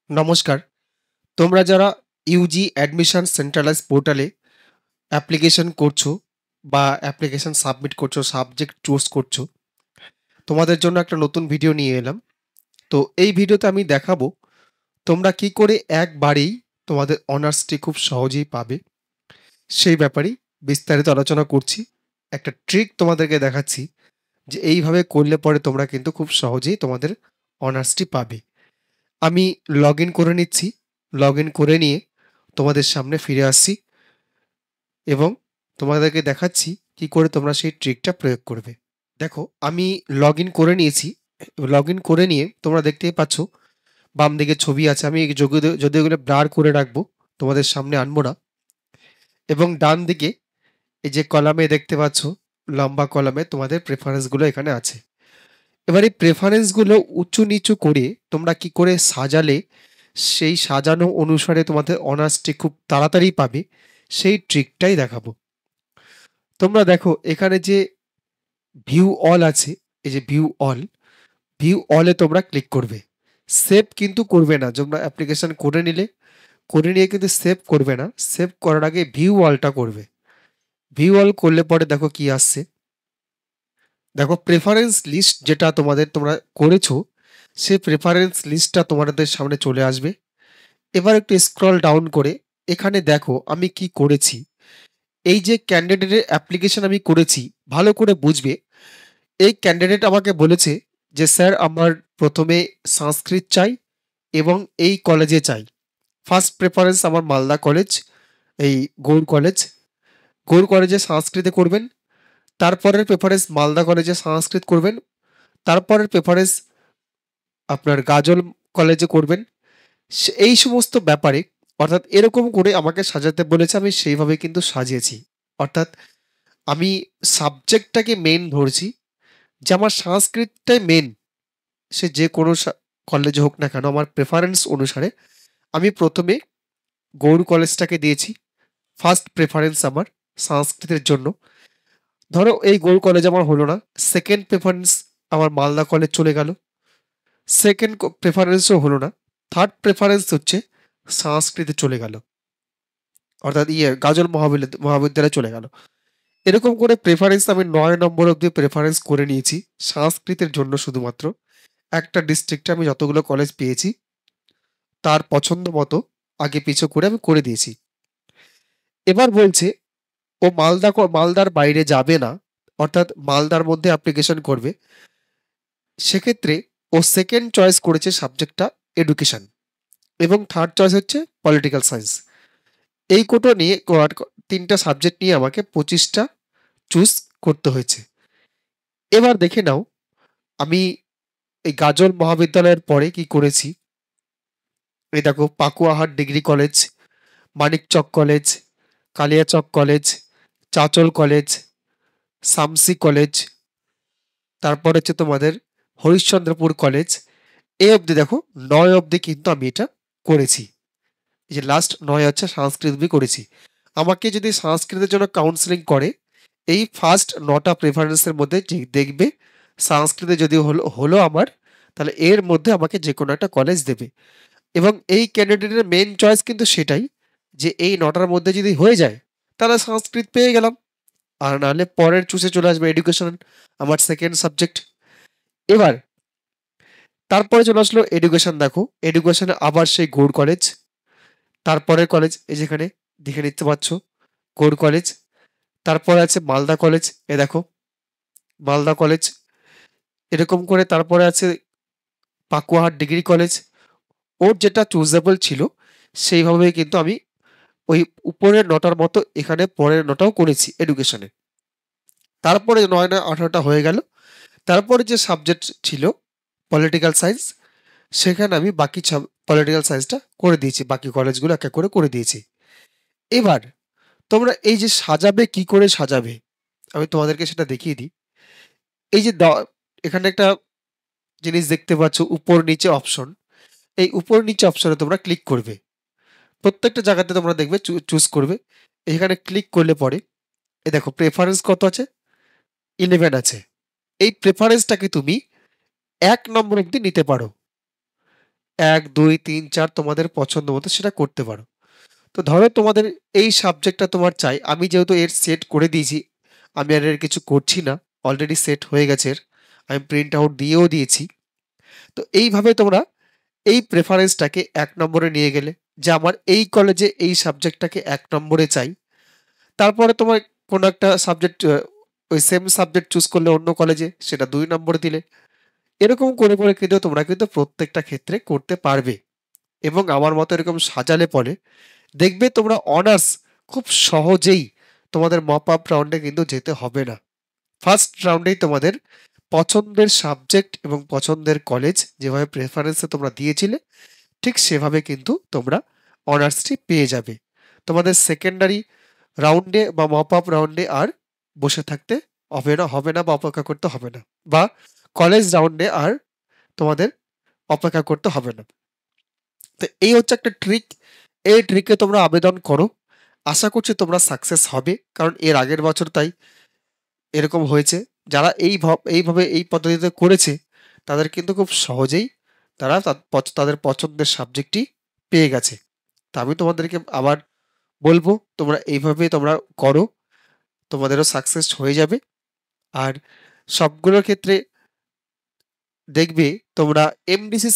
নমস্কার। তোমরা যারা ইউজি অ্যাডমিশন সেন্ট্রালাইজ পোর্টালে অ্যাপ্লিকেশন করছো বা অ্যাপ্লিকেশন সাবমিট করছো, সাবজেক্ট চুজ করছো, তোমাদের জন্য একটা নতুন ভিডিও নিয়ে এলাম। তো এই ভিডিওতে আমি দেখাবো তোমরা কি করে একবারেই তোমাদের অনার্সটি খুব সহজেই পাবে। সেই ব্যাপারেই বিস্তারিত আলোচনা করছি। একটা ট্রিক তোমাদেরকে দেখাচ্ছি যে এইভাবে করলে পরে তোমরা কিন্তু খুব সহজেই তোমাদের অনার্সটি পাবে। আমি লগইন করে নিচ্ছি। লগইন করে নিয়ে তোমাদের সামনে ফিরে আসছি এবং তোমাদেরকে দেখাচ্ছি কি করে তোমরা সেই ট্রিকটা প্রয়োগ করবে। দেখো, আমি লগইন করে নিয়েছি। লগইন করে নিয়ে তোমরা দেখতেই পাচ্ছ বাম দিকে ছবি আছে। আমি যদিও এগুলো ব্লার করে রাখবো, তোমাদের সামনে আনবো না। এবং ডান দিকে এই যে কলামে দেখতে পাচ্ছ, লম্বা কলামে তোমাদের প্রেফারেন্সগুলো এখানে আছে। এবার এই প্রেফারেন্সগুলো উঁচু নিচু করে তোমরা কি করে সাজালে সেই সাজানো অনুসারে তোমাদের অনার্সটি খুব তাড়াতাড়ি পাবে, সেই ট্রিকটাই দেখাবো। তোমরা দেখো এখানে যে ভিউ অল আছে, এই যে ভিউ অলে তোমরা ক্লিক করবে। সেভ কিন্তু করবে না। তোমরা অ্যাপ্লিকেশন করে নিয়ে কিন্তু সেভ করবে না। সেভ করার আগে ভিউ অলটা করবে। ভিউ অল করলে পরে দেখো কি আসছে। দেখো, প্রেফারেন্স লিস্ট যেটা তোমরা করেছো, সেই প্রেফারেন্স লিস্টটা তোমাদের সামনে চলে আসবে। এবার একটু স্ক্রল ডাউন করে এখানে দেখো আমি কি করেছি। এই যে ক্যান্ডিডেটের অ্যাপ্লিকেশন আমি করেছি, ভালো করে বুঝবে। এই ক্যান্ডিডেট আমাকে বলেছে যে স্যার আমার প্রথমে সংস্কৃত চাই এবং এই কলেজে চাই। ফার্স্ট প্রেফারেন্স আমার মালদা কলেজ, এই গৌড় কলেজ। গৌড় কলেজে সংস্কৃতে করবেন। তারপরের প্রেফারেন্স মালদা কলেজে সংস্কৃত করবেন। তারপরের প্রেফারেন্স আপনার গাজল কলেজে করবেন। এই সমস্ত ব্যাপারে, অর্থাৎ এরকম করে আমাকে সাজাতে বলেছে। আমি সেইভাবে কিন্তু সাজিয়েছি। অর্থাৎ আমি সাবজেক্টটাকে মেন ধরছি, যে আমার সংস্কৃতটাই মেন। সে যে কোনো কলেজে হোক না কেন, আমার প্রেফারেন্স অনুসারে আমি প্রথমে গৌড় কলেজটাকে দিয়েছি ফার্স্ট প্রেফারেন্স আমার সংস্কৃতের জন্য। ধরো এই গৌড় কলেজ আমার হলো না, সেকেন্ড প্রেফারেন্স আমার মালদা কলেজ চলে গেল। সেকেন্ড প্রেফারেন্সও হলো না, থার্ড প্রেফারেন্স হচ্ছে সংস্কৃতে চলে গেল, অর্থাৎ গাজল মহাবিদ্যালয়ে চলে গেল। এরকম করে প্রেফারেন্স আমি 9 নম্বর অব্দি প্রেফারেন্স করে নিয়েছি সংস্কৃতের জন্য। শুধুমাত্র একটা ডিস্ট্রিক্টে আমি যতগুলো কলেজ পেয়েছি তার পছন্দ মতো আগে পিছু করে আমি করে দিয়েছি। এবার বলছে ও মালদার বাইরে যাবে না, অর্থাৎ মালদার মধ্যে অ্যাপ্লিকেশন করবে। সেক্ষেত্রে ও সেকেন্ড চয়েস করেছে সাবজেক্টটা এডুকেশন এবং থার্ড চয়েস হচ্ছে পলিটিক্যাল সায়েন্স। এই কোটো নিয়ে তিনটা সাবজেক্ট নিয়ে আমাকে 25টা চুজ করতে হয়েছে। এবার দেখে নাও আমি এই গাজল মহাবিদ্যালয়ের পরে কি করেছি। এই দেখো, Pakuahat degree college, Manikchak college, Kaliachak college, Chanchal college, Shamsi college, তারপর হচ্ছে তোমাদের হরিশ্চন্দ্রপুর কলেজ। এই অবধি দেখো 9 অবধি কিন্তু আমি এটা করেছি। এই যে লাস্ট 9 হচ্ছে সংস্কৃত অবধি করেছি। আমাকে যদি সংস্কৃতের জন্য কাউন্সেলিং করে, এই ফার্স্ট 9টা প্রেফারেন্সের মধ্যে যে দেখবে সংস্কৃতে যদি হলো আমার, তাহলে এর মধ্যে আমাকে যে কোনো একটা কলেজ দেবে। এবং এই ক্যান্ডিডেটের মেন চয়েস কিন্তু সেটাই, যে এই 9টার মধ্যে যদি হয়ে যায় তাহলে সংস্কৃত পেয়ে গেলাম, আর নাহলে পরের চুজে চলে আসবে এডুকেশন, আমার সেকেন্ড সাবজেক্ট। এবার তারপরে চলে আসলো এডুকেশন। দেখো এডুকেশনে আবার সেই গৌড় কলেজ, তারপরের কলেজ এই যেখানে দেখে নিতে পারছো গৌড় কলেজ। তারপরে আছে মালদা কলেজ, এ দেখো মালদা কলেজ। এরকম করে তারপরে আছে পাকুয়াহাট ডিগ্রি কলেজ। ওর যেটা চুজেবল ছিল সেইভাবেই কিন্তু আমি ওই উপরের 9টার মতো এখানে পরের 9টাও করেছি এডুকেশনে। তারপরে 9 9 18টা হয়ে গেল। তারপরে যে সাবজেক্ট ছিল পলিটিক্যাল সায়েন্স, সেখানে আমি বাকি পলিটিক্যাল সায়েন্সটা করে দিয়েছি, বাকি কলেজগুলো এক এক করে করে দিয়েছি। এবার তোমরা এই যে সাজাবে, কি করে সাজাবে আমি তোমাদেরকে সেটা দেখিয়ে দিই। এই যে এখানে একটা জিনিস দেখতে পাচ্ছ, উপর নিচে অপশন। এই উপর নিচে অপশনে তোমরা ক্লিক করবে। প্রত্যেকটা জায়গাতে তোমরা দেখবে চুজ করবে। এখানে ক্লিক করলে পরে এই দেখো প্রেফারেন্স কত আছে, 11 আছে। এই প্রেফারেন্সটাকে তুমি 1 নম্বর অব্দি নিতে পারো। 1, 2, 3, 4 তোমাদের পছন্দ মতো সেটা করতে পারো। তো ধরো তোমাদের এই সাবজেক্টটা তোমার চাই। আমি যেহেতু এর সেট করে দিয়েছি, আমি আর এর কিছু করছি না। অলরেডি সেট হয়ে গেছে এর। আমি প্রিন্ট আউট দিয়েও দিয়েছি। তো এইভাবে তোমরা এই প্রেফারেন্সটাকে 1 নম্বরে নিয়ে গেলে যে আমার এই কলেজে এই সাবজেক্টটাকে 1 নম্বরে চাই। তারপরে তোমার কোনো একটা সাবজেক্ট ওই সেম সাবজেক্ট চুজ করলে অন্য কলেজে সেটা 2 নম্বরে দিলে। এরকম করে, করে কিন্তু তোমরা কিন্তু প্রত্যেকটা ক্ষেত্রে করতে পারবে এবং আমার মতো এরকম সাজালে পরে দেখবে তোমরা অনার্স খুব সহজেই তোমাদের মপ আপ রাউন্ডে কিন্তু যেতে হবে না। ফার্স্ট রাউন্ডেই তোমাদের পছন্দের সাবজেক্ট এবং পছন্দের কলেজ যেভাবে প্রেফারেন্সে তোমরা দিয়েছিলে ঠিক সেভাবে কিন্তু তোমরা অনার্সটি পেয়ে যাবে। তোমাদের সেকেন্ডারি রাউন্ডে বা মপ আপ রাউন্ডে আর বসে থাকতে হবে না বা অপেক্ষা করতে হবে না, বা কলেজ রাউন্ডে আর তোমাদের অপেক্ষা করতে হবে না। তো এই হচ্ছে একটা ট্রিক। এই ট্রিকে তোমরা আবেদন করো। আশা করছি তোমরা সাকসেস হবে, কারণ এর আগের বছর তাই এরকম হয়েছে। যারা এইভাবে এই পদ্ধতিতে করেছে তাদের কিন্তু খুব সহজেই তারা তাদের পছন্দের সাবজেক্টটি পেয়ে গেছে। তা আমি তোমাদেরকে আবার বলবো তোমরা এইভাবে তোমরা করো, তোমাদেরও সাকসেস হয়ে যাবে। আর সবগুলোর ক্ষেত্রে দেখবে তোমরা এমডিসি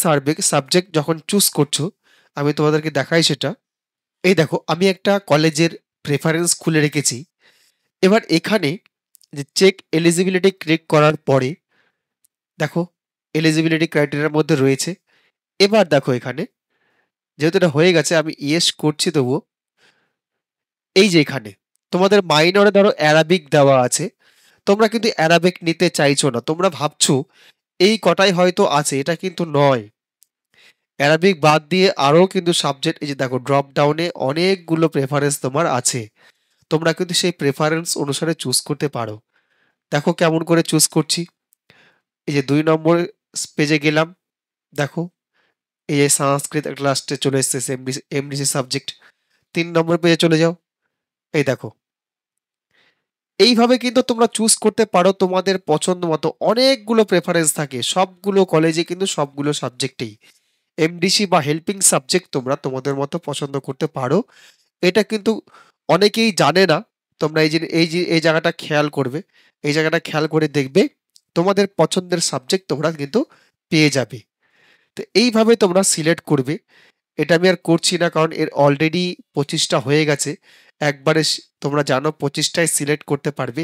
সাবজেক্ট যখন চুজ করছো, আমি তোমাদেরকে দেখাই সেটা। এই দেখো আমি একটা কলেজের প্রেফারেন্স খুলে রেখেছি। এবার এখানে যে চেক এলিজিবিলিটি ক্লিক করার পরে দেখো এলিজিবিলিটি ক্রাইটেরিয়ার মধ্যে রয়েছে। এবার দেখো এখানে যেহেতু এটা হয়ে গেছে আমি ইয়েস করছি, তবুও এই যে এখানে তোমাদের মাইনরে ধরো অ্যারাবিক দেওয়া আছে, তোমরা কিন্তু অ্যারাবিক নিতে চাইছো না, তোমরা ভাবছো এই কটাই হয়তো আছে, এটা কিন্তু নয়। অ্যারাবিক বাদ দিয়ে আরও কিন্তু সাবজেক্ট, এই যে দেখো ড্রপ ডাউনে অনেকগুলো প্রেফারেন্স তোমার আছে, তোমরা কিন্তু সেই প্রেফারেন্স অনুসারে চুজ করতে পারো। দেখো কেমন করে চুজ করছি। এই যে 2 নম্বর পেজে গেলাম, দেখো এই যে সংস্কৃত একটা লাস্টে চলে এসেছে এমডিসি সাবজেক্ট। 3 নম্বর পেজে চলে যাও, এই দেখো এইভাবে কিন্তু তোমরা চুজ করতে পারো তোমাদের পছন্দ মতো। অনেকগুলো প্রেফারেন্স থাকে সবগুলো কলেজে কিন্তু সবগুলো সাবজেক্টেই। এমডিসি বা হেল্পিং সাবজেক্ট তোমরা তোমাদের মতো পছন্দ করতে পারো। এটা কিন্তু অনেকেই জানে না। তোমরা এই জায়গাটা খেয়াল করবে। এই জায়গাটা খেয়াল করে দেখবে তোমাদের পছন্দের সাবজেক্ট তোমরা কিন্তু পেয়ে যাবে। তো এইভাবে তোমরা সিলেক্ট করবে। এটা আমি আর করছি না, কারণ এর অলরেডি 25টা হয়ে গেছে। একবারে তোমরা জানো 25টাই সিলেক্ট করতে পারবে,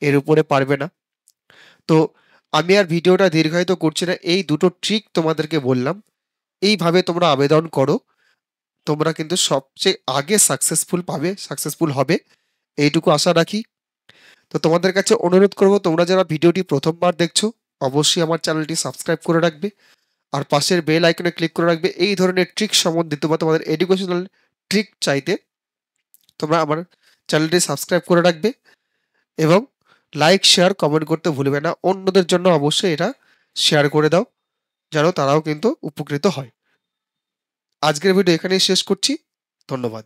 এর উপরে পারবে না। তো আমি আর ভিডিওটা দীর্ঘায়িত করছি না, এই দুটো ট্রিক তোমাদেরকে বললাম। এইভাবে তোমরা আবেদন করো, তোমরা কিন্তু সবচেয়ে আগে সাকসেসফুল হবে, এইটুকু আশা রাখি। তো তোমাদের কাছে অনুরোধ করব তোমরা যারা ভিডিওটি প্রথমবার দেখছো অবশ্যই আমার চ্যানেলটি সাবস্ক্রাইব করে রাখবে আর পাশের বেল আইকনে ক্লিক করে রাখবে। এই ধরনের ট্রিক সম্বন্ধিত বা তোমাদের এডুকেশনাল ট্রিক চাইতে তোমরা আমার চ্যানেলটি সাবস্ক্রাইব করে রাখবে এবং লাইক শেয়ার কমেন্ট করতে ভুলবে না। অন্যদের জন্য অবশ্যই এটা শেয়ার করে দাও যেন তারাও কিন্তু উপকৃত হয়। আজকের ভিডিও এখানেই শেষ করছি। ধন্যবাদ।